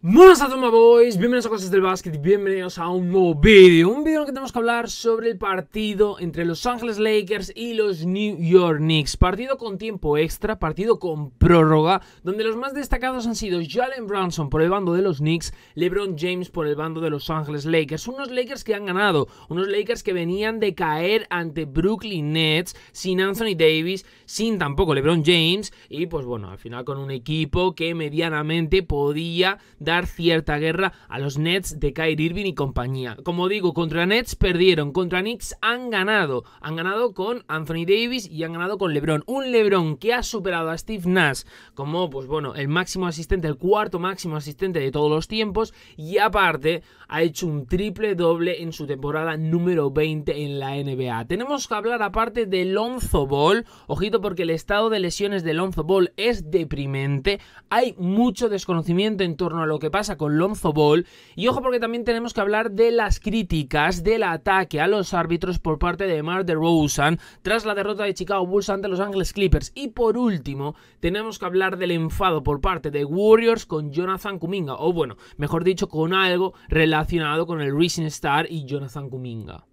Buenas a todos, boys, bienvenidos a Cosas del Básquet y bienvenidos a un nuevo vídeo. Un vídeo en el que tenemos que hablar sobre el partido entre Los Ángeles Lakers y los New York Knicks. Partido con tiempo extra, partido con prórroga, donde los más destacados han sido Jalen Brunson por el bando de los Knicks, LeBron James por el bando de Los Ángeles Lakers. Unos Lakers que han ganado, unos Lakers que venían de caer ante Brooklyn Nets sin Anthony Davis, sin tampoco LeBron James y pues bueno, al final con un equipo que medianamente podía dar cierta guerra a los Nets de Kyrie Irving y compañía. Como digo, contra Nets perdieron, contra Knicks han ganado con Anthony Davis y han ganado con LeBron. Un LeBron que ha superado a Steve Nash como, pues bueno, el máximo asistente, el cuarto máximo asistente de todos los tiempos, y aparte ha hecho un triple doble en su temporada número 20 en la NBA. Tenemos que hablar aparte de Lonzo Ball, ojito porque el estado de lesiones de Lonzo Ball es deprimente, hay mucho desconocimiento en torno a lo que pasa con Lonzo Ball, y ojo porque también tenemos que hablar de las críticas del ataque a los árbitros por parte de DeMar DeRozan tras la derrota de Chicago Bulls ante Los Ángeles Clippers. Y por último tenemos que hablar del enfado por parte de Warriors con Jonathan Kuminga, o bueno, mejor dicho, con algo relacionado con el Rising Star y Jonathan Kuminga.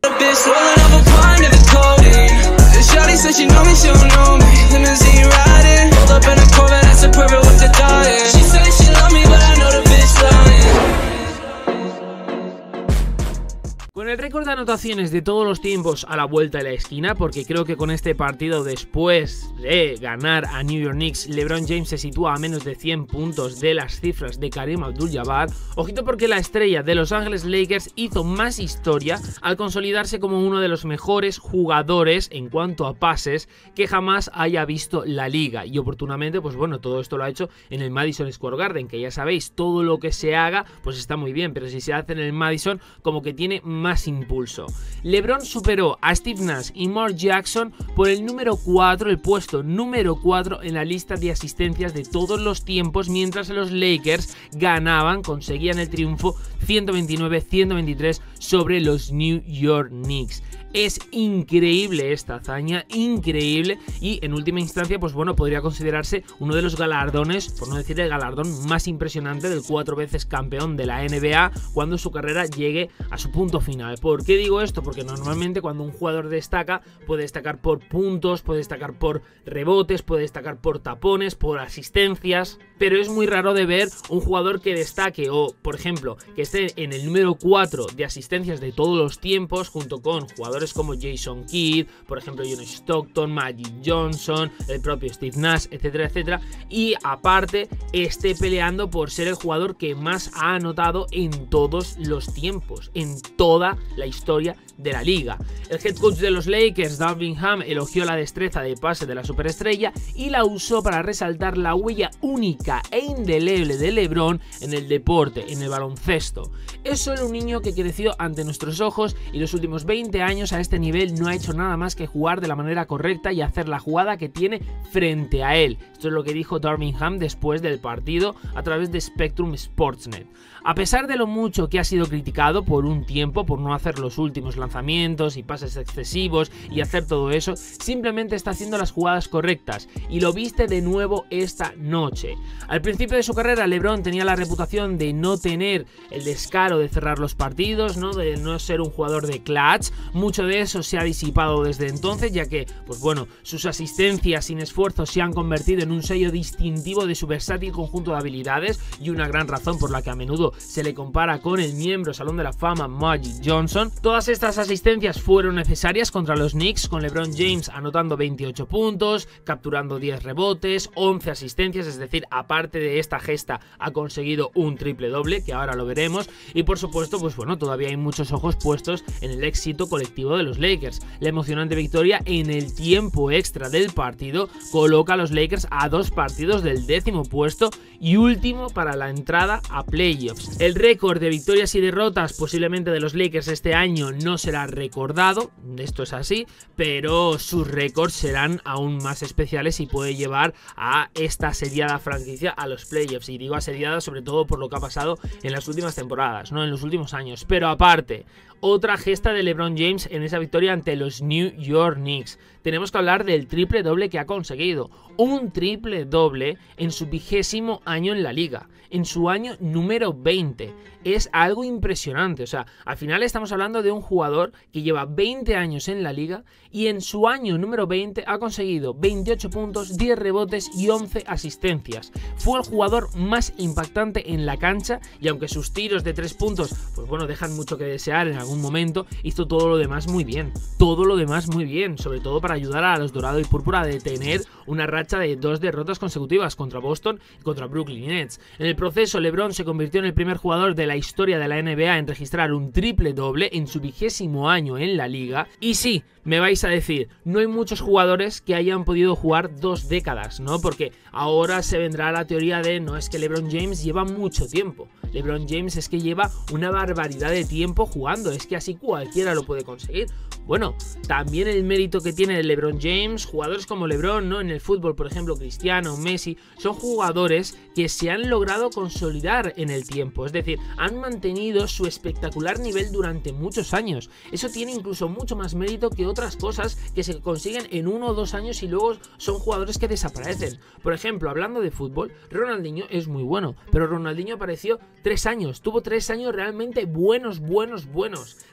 Con el récord de anotaciones de todos los tiempos a la vuelta de la esquina, porque creo que con este partido, después de ganar a New York Knicks, LeBron James se sitúa a menos de 100 puntos de las cifras de Kareem Abdul-Jabbar. Ojito porque la estrella de Los Ángeles Lakers hizo más historia al consolidarse como uno de los mejores jugadores en cuanto a pases que jamás haya visto la liga. Y oportunamente, pues bueno, todo esto lo ha hecho en el Madison Square Garden, que ya sabéis, todo lo que se haga pues está muy bien, pero si se hace en el Madison como que tiene más impulso. LeBron superó a Steve Nash y Mark Jackson por el número 4, el puesto número 4 en la lista de asistencias de todos los tiempos, mientras los Lakers ganaban, conseguían el triunfo 129-123 sobre los New York Knicks. Es increíble esta hazaña, increíble, y en última instancia, pues bueno, podría considerarse uno de los galardones, por no decir el galardón más impresionante del 4 veces campeón de la NBA cuando su carrera llegue a su punto final. ¿Por qué digo esto? Porque normalmente cuando un jugador destaca, puede destacar por puntos, puede destacar por rebotes, puede destacar por tapones, por asistencias, pero es muy raro de ver un jugador que destaque o, por ejemplo, que esté en el número 4 de asistencias de todos los tiempos junto con jugadores como Jason Kidd, por ejemplo John Stockton, Magic Johnson, el propio Steve Nash, etcétera, etcétera, y aparte esté peleando por ser el jugador que más ha anotado en todos los tiempos, en toda la historia de la liga. El head coach de los Lakers, Darvin Ham, elogió la destreza de pase de la superestrella y la usó para resaltar la huella única e indeleble de LeBron en el deporte, en el baloncesto. Es solo un niño que creció ante nuestros ojos y los últimos 20 años a este nivel no ha hecho nada más que jugar de la manera correcta y hacer la jugada que tiene frente a él. Esto es lo que dijo Darvin Ham después del partido a través de Spectrum Sportsnet. A pesar de lo mucho que ha sido criticado por un tiempo por no hacer los últimos lanzamientos y pases excesivos y hacer todo eso, simplemente está haciendo las jugadas correctas y lo viste de nuevo esta noche. Al principio de su carrera, LeBron tenía la reputación de no tener el descaro de cerrar los partidos, ¿no? De no ser un jugador de clutch. Mucho de eso se ha disipado desde entonces, ya que, pues bueno, sus asistencias sin esfuerzo se han convertido en un sello distintivo de su versátil conjunto de habilidades y una gran razón por la que a menudo se le compara con el miembro Salón de la Fama Magic Johnson. Todas estas asistencias fueron necesarias contra los Knicks, con LeBron James anotando 28 puntos, capturando 10 rebotes, 11 asistencias, es decir, aparte de esta gesta ha conseguido un triple doble, que ahora lo veremos, y por supuesto, pues bueno, todavía hay muchos ojos puestos en el éxito colectivo de los Lakers. La emocionante victoria en el tiempo extra del partido coloca a los Lakers a 2 partidos del 10º puesto y último para la entrada a playoffs. El récord de victorias y derrotas posiblemente de los Lakers este año no será recordado, esto es así, pero sus récords serán aún más especiales y puede llevar a esta asediada franquicia a los playoffs. Y digo asediada sobre todo por lo que ha pasado en las últimas temporadas, no en los últimos años. Pero aparte, otra gesta de LeBron James en esa victoria ante los New York Knicks. tenemos que hablar del triple doble que ha conseguido. Un triple doble en su 20º año en la liga, en su año número 20. Es algo impresionante, o sea, al final estamos hablando de un jugador que lleva 20 años en la liga y en su año número 20 ha conseguido 28 puntos, 10 rebotes y 11 asistencias. Fue el jugador más impactante en la cancha y aunque sus tiros de 3 puntos, pues bueno, dejan mucho que desear en algún momento, hizo todo lo demás muy bien. Todo lo demás muy bien, sobre todo para ayudar a los Dorado y Púrpura a detener una racha de 2 derrotas consecutivas contra Boston y contra Brooklyn Nets. En el proceso, LeBron se convirtió en el primer jugador de la historia de la NBA en registrar un triple doble en su 20º año en la liga. Y sí, me vais a decir, no hay muchos jugadores que hayan podido jugar 2 décadas, ¿no? Porque ahora se vendrá la teoría de, no, es que LeBron James lleva mucho tiempo. LeBron James es que lleva una barbaridad de tiempo jugando, es que así cualquiera lo puede conseguir. Bueno, también el mérito que tiene LeBron James, jugadores como LeBron, ¿no? En el fútbol, por ejemplo, Cristiano, Messi, son jugadores que se han logrado consolidar en el tiempo, es decir, han mantenido su espectacular nivel durante muchos años. Eso tiene incluso mucho más mérito que otras cosas que se consiguen en 1 o 2 años y luego son jugadores que desaparecen. Por ejemplo, hablando de fútbol, Ronaldinho es muy bueno, pero Ronaldinho apareció 3 años, tuvo 3 años realmente buenos,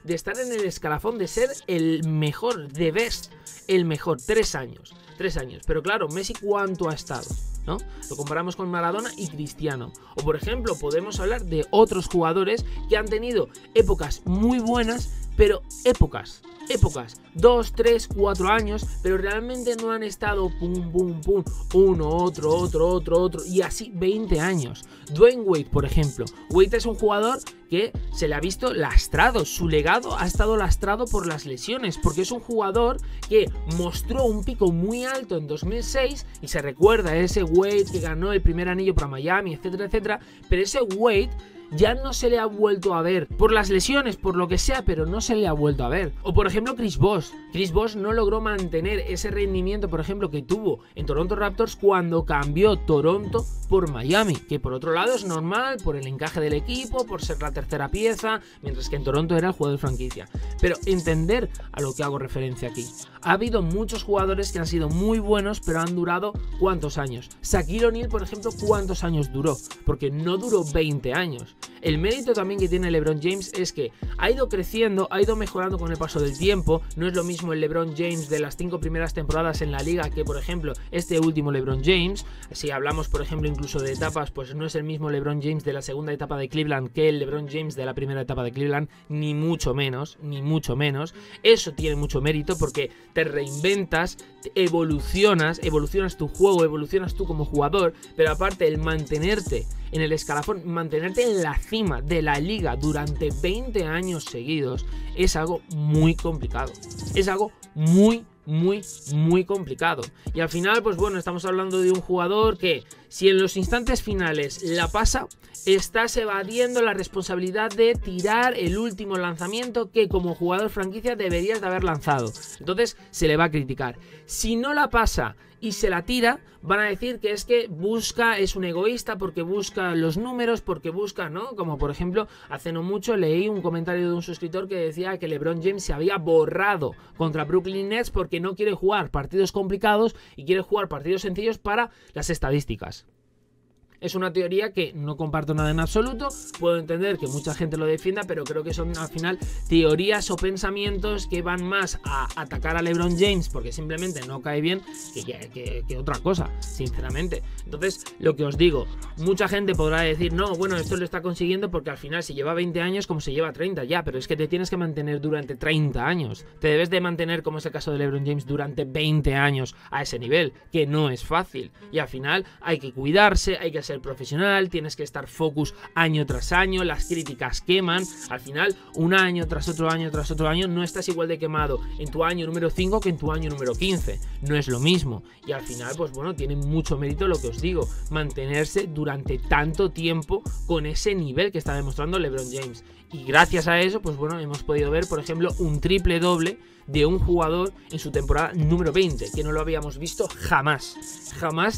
de estar en el escalafón, de ser el mejor, the best, el mejor, 3 años, pero claro, Messi ¿cuánto ha estado? ¿No? Lo comparamos con Maradona y Cristiano. O por ejemplo, podemos hablar de otros jugadores que han tenido épocas muy buenas, pero épocas, 2, 3, 4 años, pero realmente no han estado pum, uno, otro, y así 20 años. Dwayne Wade, por ejemplo. Wade es un jugador que se le ha visto lastrado, su legado ha estado lastrado por las lesiones, porque es un jugador que mostró un pico muy alto en 2006, y se recuerda a ese Wade que ganó el primer anillo para Miami, etcétera, pero ese Wade ya no se le ha vuelto a ver, por las lesiones, por lo que sea, pero no se le ha vuelto a ver. O por ejemplo Chris Bosh no logró mantener ese rendimiento, por ejemplo, que tuvo en Toronto Raptors cuando cambió Toronto por Miami, que por otro lado es normal, por el encaje del equipo, por ser la tercera pieza, mientras que en Toronto era el jugador de franquicia. Pero entender a lo que hago referencia aquí. Ha habido muchos jugadores que han sido muy buenos, pero han durado ¿cuántos años? Shaquille O'Neal, por ejemplo, ¿cuántos años duró? Porque no duró 20 años. El mérito también que tiene LeBron James es que ha ido creciendo, ha ido mejorando con el paso del tiempo. No es lo mismo el LeBron James de las 5 primeras temporadas en la liga que, por ejemplo, este último LeBron James. Si hablamos, por ejemplo, incluso de etapas, pues no es el mismo LeBron James de la segunda etapa de Cleveland que el LeBron James de la primera etapa de Cleveland, ni mucho menos. Eso tiene mucho mérito porque te reinventas, evolucionas tu juego, evolucionas tú como jugador, pero aparte el mantenerte en el escalafón, mantenerte en la cima de la liga durante 20 años seguidos es algo muy complicado. Es algo muy complicado. Y al final, pues bueno, estamos hablando de un jugador que, si en los instantes finales la pasa, estás evadiendo la responsabilidad de tirar el último lanzamiento que como jugador franquicia deberías de haber lanzado. Entonces se le va a criticar. Si no la pasa y se la tira, van a decir que es que es un egoísta porque busca los números, porque busca, ¿no? Como por ejemplo, hace no mucho leí un comentario de un suscriptor que decía que LeBron James se había borrado contra Brooklyn Nets porque no quiere jugar partidos complicados y quiere jugar partidos sencillos para las estadísticas. Es una teoría que no comparto nada en absoluto, puedo entender que mucha gente lo defienda, pero creo que son al final teorías o pensamientos que van más a atacar a LeBron James porque simplemente no cae bien que otra cosa, sinceramente. Entonces, lo que os digo, mucha gente podrá decir, no, bueno, esto lo está consiguiendo porque al final si lleva 20 años como se lleva 30, ya, pero es que te tienes que mantener durante 30 años. Te debes de mantener, como es el caso de LeBron James, durante 20 años a ese nivel, que no es fácil. Y al final hay que cuidarse, hay que ser profesional, tienes que estar focus año tras año, las críticas queman, al final un año tras otro año no estás igual de quemado en tu año número 5 que en tu año número 15, no es lo mismo, y al final pues bueno, tiene mucho mérito lo que os digo, mantenerse durante tanto tiempo con ese nivel que está demostrando LeBron James, y gracias a eso pues bueno, hemos podido ver por ejemplo un triple doble de un jugador en su temporada número 20, que no lo habíamos visto jamás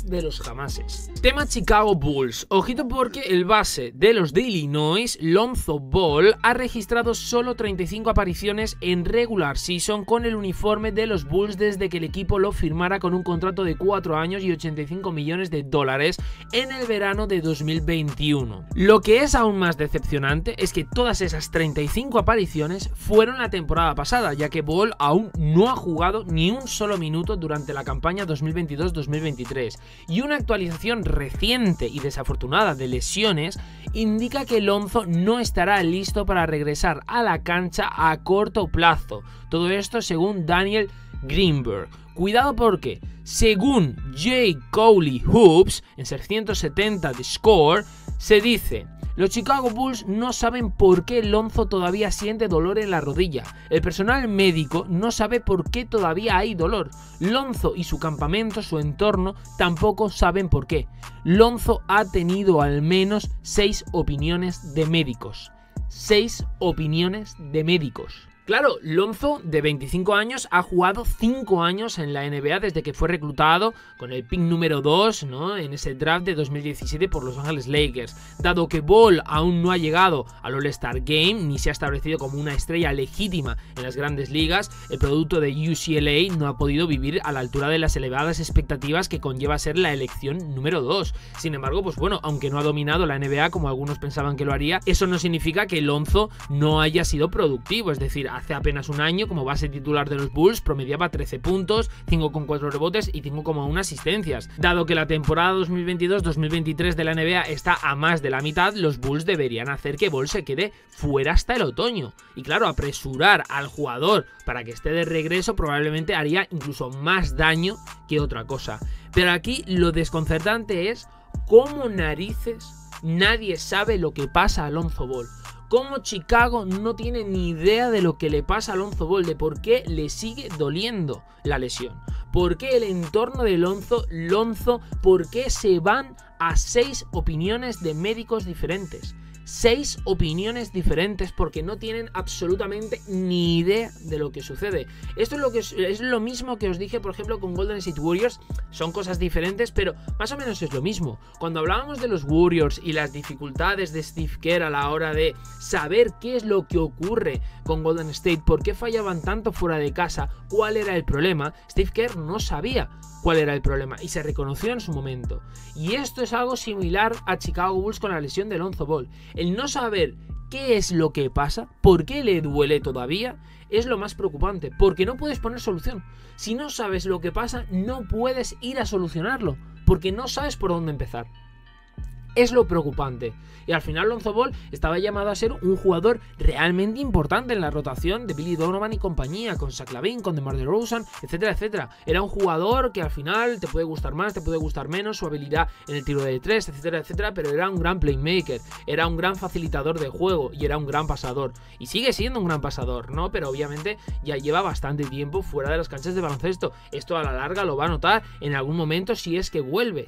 de los jamases. Tema Chicago Bulls. Ojito porque el base de los de Illinois, Lonzo Ball, ha registrado solo 35 apariciones en regular season con el uniforme de los Bulls desde que el equipo lo firmara con un contrato de 4 años y 85 millones de dólares en el verano de 2021. Lo que es aún más decepcionante es que todas esas 35 apariciones fueron la temporada pasada, ya que Ball aún no ha jugado ni un solo minuto durante la campaña 2022-2023, y una actualización reciente y desafortunada de lesiones indica que Lonzo no estará listo para regresar a la cancha a corto plazo. Todo esto según Daniel Greenberg. Cuidado porque, según Jay Cowley Hoops, en 670 de Score, se dice: los Chicago Bulls no saben por qué Lonzo todavía siente dolor en la rodilla. El personal médico no sabe por qué todavía hay dolor. Lonzo y su campamento, su entorno, tampoco saben por qué. Lonzo ha tenido al menos 6 opiniones de médicos. 6 opiniones de médicos. Claro, Lonzo, de 25 años, ha jugado 5 años en la NBA desde que fue reclutado con el pick número 2, ¿no?, en ese draft de 2017 por Los Ángeles Lakers. Dado que Ball aún no ha llegado al All-Star Game ni se ha establecido como una estrella legítima en las grandes ligas, el producto de UCLA no ha podido vivir a la altura de las elevadas expectativas que conlleva ser la elección número 2. Sin embargo, pues bueno, aunque no ha dominado la NBA como algunos pensaban que lo haría, eso no significa que Lonzo no haya sido productivo. Es decir, hace apenas un año, como base titular de los Bulls, promediaba 13 puntos, 5,4 rebotes y 5,1 asistencias. Dado que la temporada 2022-2023 de la NBA está a más de la mitad, los Bulls deberían hacer que Ball se quede fuera hasta el otoño. Y claro, apresurar al jugador para que esté de regreso probablemente haría incluso más daño que otra cosa. Pero aquí lo desconcertante es cómo narices nadie sabe lo que pasa a Lonzo Ball. Cómo Chicago no tiene ni idea de lo que le pasa a Lonzo Ball, de por qué le sigue doliendo la lesión. ¿Por qué el entorno de Lonzo, por qué se van a 6 opiniones de médicos diferentes? 6 opiniones diferentes porque no tienen absolutamente ni idea de lo que sucede. Esto es lo mismo que os dije, por ejemplo, con Golden State Warriors. Son cosas diferentes, pero más o menos es lo mismo. Cuando hablábamos de los Warriors y las dificultades de Steve Kerr a la hora de saber qué es lo que ocurre con Golden State, por qué fallaban tanto fuera de casa, cuál era el problema, Steve Kerr no sabía cuál era el problema y se reconoció en su momento. Y esto es algo similar a Chicago Bulls con la lesión de Lonzo Ball. El no saber qué es lo que pasa, por qué le duele todavía, es lo más preocupante, porque no puedes poner solución. Si no sabes lo que pasa, no puedes ir a solucionarlo, porque no sabes por dónde empezar. Es lo preocupante. Y al final Lonzo Ball estaba llamado a ser un jugador realmente importante en la rotación de Billy Donovan y compañía, con Zach LaVine, con DeMar DeRozan, etcétera, etcétera. Era un jugador que al final te puede gustar más, te puede gustar menos, su habilidad en el tiro de 3, etcétera, etcétera, pero era un gran playmaker, era un gran facilitador de juego y era un gran pasador. Y sigue siendo un gran pasador, ¿no? Pero obviamente ya lleva bastante tiempo fuera de las canchas de baloncesto. Esto a la larga lo va a notar en algún momento si es que vuelve.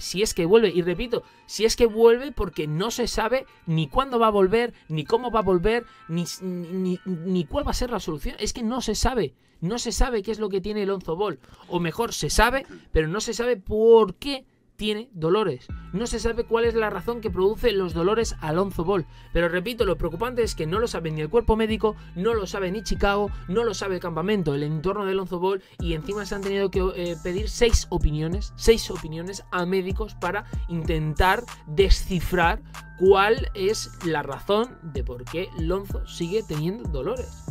Y repito, si es que vuelve, porque no se sabe ni cuándo va a volver, ni cómo va a volver, ni cuál va a ser la solución. Es que no se sabe. No se sabe qué es lo que tiene Lonzo Ball. O mejor, se sabe, pero no se sabe por qué tiene dolores. No se sabe cuál es la razón que produce los dolores a Lonzo Ball. Pero repito, lo preocupante es que no lo sabe ni el cuerpo médico, no lo sabe ni Chicago, no lo sabe el campamento, el entorno de Lonzo Ball, y encima se han tenido que pedir 6 opiniones a médicos para intentar descifrar cuál es la razón de por qué Lonzo sigue teniendo dolores.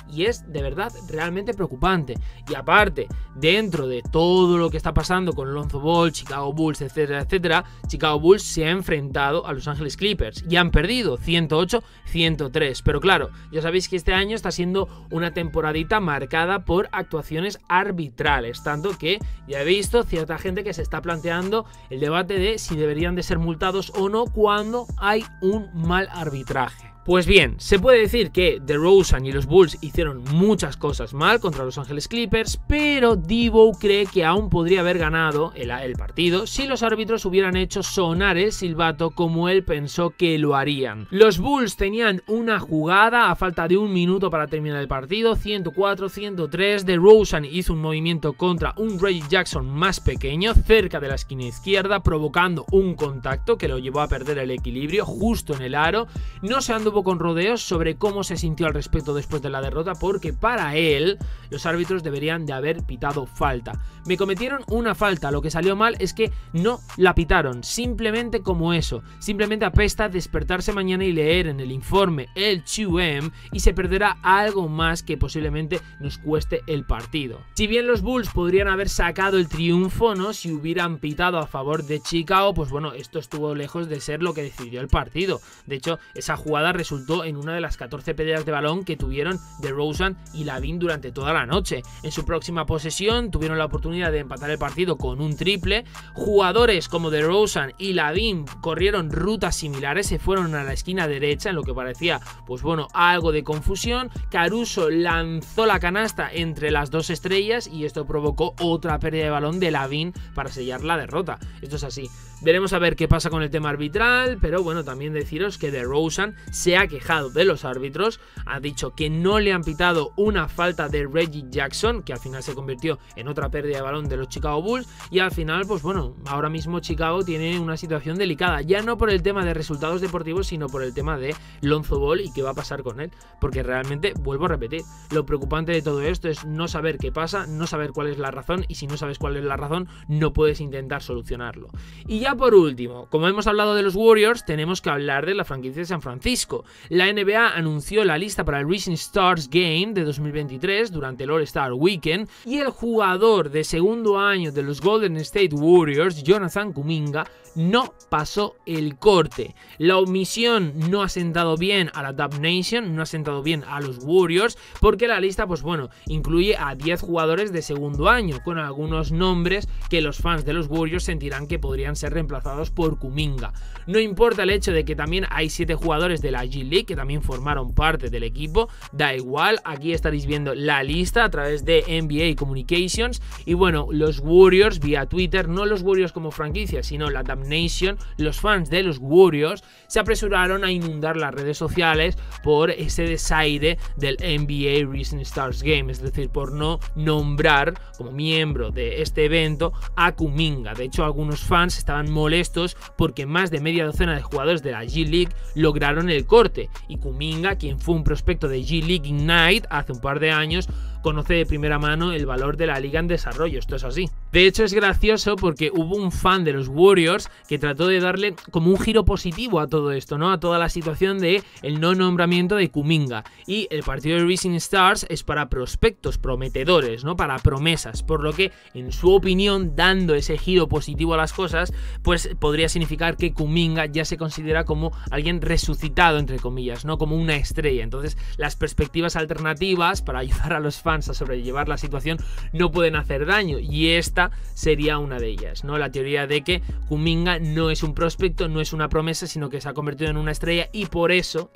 Y es de verdad realmente preocupante. Y aparte, dentro de todo lo que está pasando con Lonzo Ball, Chicago Bulls, etcétera, etcétera, Chicago Bulls se ha enfrentado a Los Ángeles Clippers y han perdido 108-103. Pero claro, ya sabéis que este año está siendo una temporadita marcada por actuaciones arbitrales, tanto que ya he visto cierta gente que se está planteando el debate de si deberían de ser multados o no cuando hay un mal arbitraje. Pues bien, se puede decir que DeRozan y los Bulls hicieron muchas cosas mal contra los Ángeles Clippers, pero Debo cree que aún podría haber ganado el partido si los árbitros hubieran hecho sonar el silbato como él pensó que lo harían. Los Bulls tenían una jugada a falta de un minuto para terminar el partido, 104-103, DeRozan hizo un movimiento contra un Reggie Jackson más pequeño cerca de la esquina izquierda, provocando un contacto que lo llevó a perder el equilibrio justo en el aro. No se anduvo con rodeos sobre cómo se sintió al respecto después de la derrota, porque para él los árbitros deberían de haber pitado falta. Me cometieron una falta, lo que salió mal es que no la pitaron, simplemente como eso, simplemente apesta despertarse mañana y leer en el informe el 2M y se perderá algo más que posiblemente nos cueste el partido. Si bien los Bulls podrían haber sacado el triunfo, ¿no?, si hubieran pitado a favor de Chicago, pues bueno, esto estuvo lejos de ser lo que decidió el partido. De hecho, esa jugada resultó en una de las 14 pérdidas de balón que tuvieron DeRozan y Lavin durante toda la noche. En su próxima posesión tuvieron la oportunidad de empatar el partido con un triple. Jugadores como DeRozan y Lavin corrieron rutas similares, se fueron a la esquina derecha en lo que parecía, pues bueno, algo de confusión. Caruso lanzó la canasta entre las dos estrellas y esto provocó otra pérdida de balón de Lavin para sellar la derrota. Esto es así. Veremos a ver qué pasa con el tema arbitral, pero bueno, también deciros que DeRozan se ha quejado de los árbitros, ha dicho que no le han pitado una falta de Reggie Jackson, que al final se convirtió en otra pérdida de balón de los Chicago Bulls, y al final, pues bueno, ahora mismo Chicago tiene una situación delicada, ya no por el tema de resultados deportivos, sino por el tema de Lonzo Ball y qué va a pasar con él, porque realmente, vuelvo a repetir, lo preocupante de todo esto es no saber qué pasa, no saber cuál es la razón, y si no sabes cuál es la razón, no puedes intentar solucionarlo. Y ya por último, como hemos hablado de los Warriors, tenemos que hablar de la franquicia de San Francisco. La NBA anunció la lista para el Rising Stars Game de 2023 durante el All-Star Weekend y el jugador de segundo año de los Golden State Warriors, Jonathan Kuminga, no pasó el corte. La omisión no ha sentado bien a la Dub Nation, no ha sentado bien a los Warriors, porque la lista, pues bueno, incluye a 10 jugadores de segundo año, con algunos nombres que los fans de los Warriors sentirán que podrían ser reemplazados por Kuminga. No importa el hecho de que también hay 7 jugadores de la G League que también formaron parte del equipo, da igual, aquí estaréis viendo la lista a través de NBA Communications. Y bueno, los Warriors vía Twitter, no los Warriors como franquicia, sino la Dub Nation, los fans de los Warriors se apresuraron a inundar las redes sociales por ese desaire del NBA Rising Stars Game, es decir, por no nombrar como miembro de este evento a Kuminga. De hecho, algunos fans estaban molestos porque más de media docena de jugadores de la G League lograron el corte, y Kuminga, quien fue un prospecto de G League Ignite hace un par de años, conoce de primera mano el valor de la liga en desarrollo. Esto es así. De hecho, es gracioso porque hubo un fan de los Warriors que trató de darle como un giro positivo a todo esto, ¿no?, a toda la situación de el no nombramiento de Kuminga. Y el partido de Rising Stars es para prospectos prometedores, ¿no?, para promesas, por lo que, en su opinión, dando ese giro positivo a las cosas, pues podría significar que Kuminga ya se considera como alguien resucitado, entre comillas, no como una estrella. Entonces, las perspectivas alternativas para ayudar a los fans a sobrellevar la situación no pueden hacer daño, y esta sería una de ellas, ¿no? La teoría de que Kuminga no es un prospecto, no es una promesa, sino que se ha convertido en una estrella, y por eso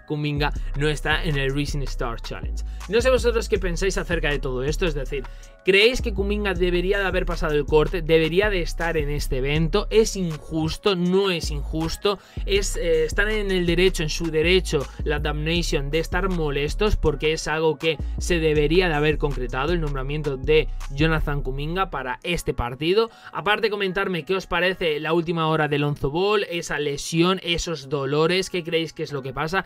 Kuminga no está en el Rising Stars Challenge. No sé vosotros qué pensáis acerca de todo esto, es decir, ¿creéis que Kuminga debería de haber pasado el corte? ¿Debería de estar en este evento? ¿Es injusto? ¿No es injusto? ¿Están en el derecho, en su derecho, la Dub Nation, de estar molestos porque es algo que se debería de haber concretado, el nombramiento de Jonathan Kuminga para este partido? Aparte, comentarme qué os parece la última hora de Lonzo Ball, esa lesión, esos dolores, qué creéis que es lo que pasa,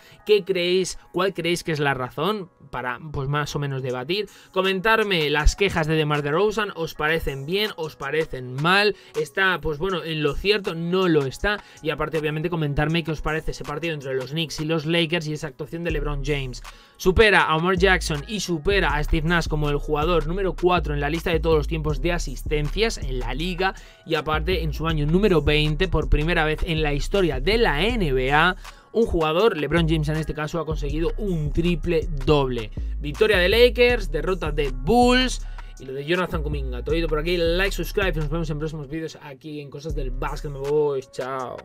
cuál creéis que es la razón, para pues más o menos debatir. Comentarme las quejas de DeMar DeRozan, ¿os parecen bien? ¿Os parecen mal? ¿Está, pues bueno, en lo cierto? ¿No lo está? Y aparte, obviamente, comentarme qué os parece ese partido entre los Knicks y los Lakers y esa actuación de LeBron James. Supera a Omar Jackson y supera a Steve Nash como el jugador número 4 en la lista de todos los tiempos de asistencias en la liga, y aparte, en su año número 20, por primera vez en la historia de la NBA, un jugador, LeBron James en este caso, ha conseguido un triple doble. Victoria de Lakers, derrota de Bulls y lo de Jonathan Kuminga. Todo ido por aquí, like, subscribe, y nos vemos en próximos vídeos aquí en Cosas del Básquet. Me voy, chao.